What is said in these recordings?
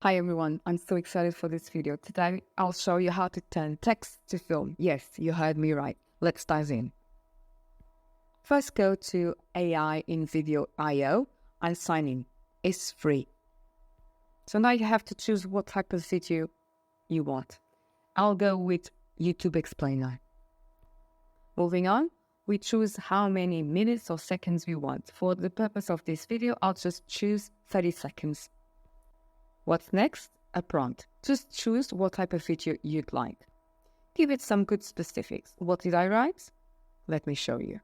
Hi everyone, I'm so excited for this video. Today I'll show you how to turn text to film. Yes, you heard me right. Let's dive in. First go to io.invideo.ai and sign in. It's free. So now you have to choose what type of video you want. I'll go with YouTube Explainer. Moving on, we choose how many minutes or seconds we want. For the purpose of this video, I'll just choose 30 seconds. What's next? A prompt. Just choose what type of video you'd like. Give it some good specifics. What did I write? Let me show you.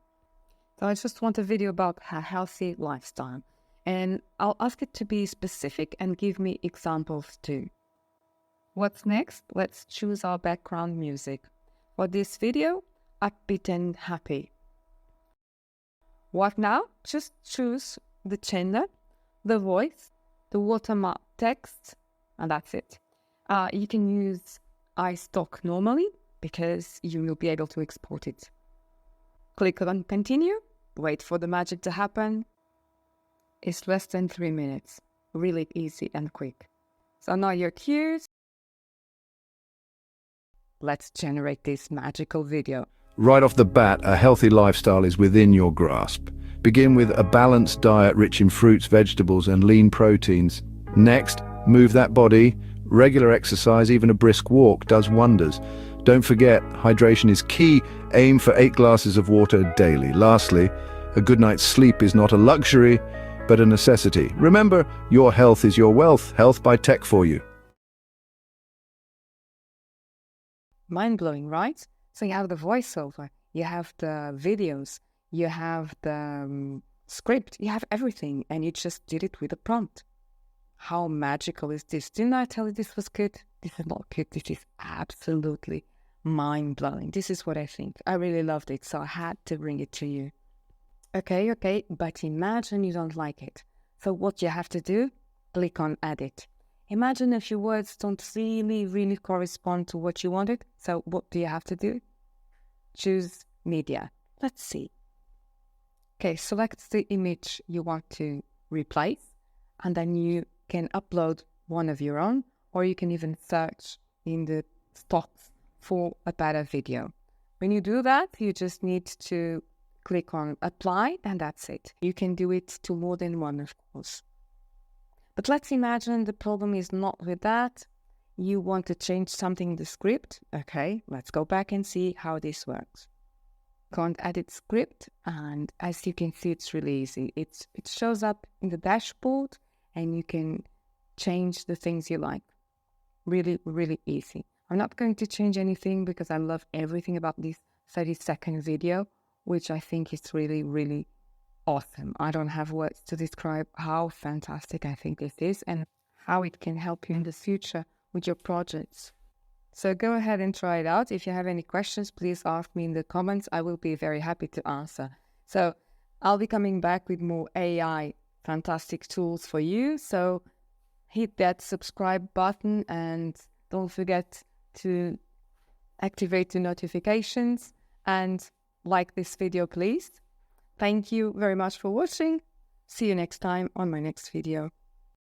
So I just want a video about a healthy lifestyle. And I'll ask it to be specific and give me examples too. What's next? Let's choose our background music. For this video, upbeat and happy. What now? Just choose the gender, the voice, the watermark text, and that's it. You can use iStock normally because you will be able to export it. Click on continue, wait for the magic to happen. It's less than 3 minutes, really easy and quick. So now you're curious. Let's generate this magical video. Right off the bat, a healthy lifestyle is within your grasp. Begin with a balanced diet rich in fruits, vegetables, and lean proteins. Next, move that body. Regular exercise, even a brisk walk, does wonders. Don't forget, hydration is key. Aim for 8 glasses of water daily. Lastly, a good night's sleep is not a luxury, but a necessity. Remember, your health is your wealth. Health by Tech for you. Mind-blowing, right? So you have the voiceover, you have the videos, you have the script, you have everything, and you just did it with a prompt. How magical is this? Didn't I tell you this was good? This is not good. This is absolutely mind-blowing. This is what I think. I really loved it, so I had to bring it to you. Okay, but imagine you don't like it. So what you have to do? Click on Edit. Imagine if your words don't really correspond to what you wanted. So what do you have to do? Choose Media. Let's see. Okay, select the image you want to replace, and then you can upload one of your own, or you can even search in the stocks for a better video. When you do that, you just need to click on Apply, and that's it. You can do it to more than one, of course. But let's imagine the problem is not with that. You want to change something in the script. Okay, let's go back and see how this works. Go on Edit Script, and as you can see, it's really easy. It shows up in the dashboard, and you can change the things you like. Really easy. I'm not going to change anything because I love everything about this 30-second video, which I think is really awesome. I don't have words to describe how fantastic I think this is and how it can help you in the future with your projects. So go ahead and try it out. If you have any questions, please ask me in the comments. I will be very happy to answer. So I'll be coming back with more AI fantastic tools for you. So hit that subscribe button and don't forget to activate the notifications and like this video, please. Thank you very much for watching. See you next time on my next video.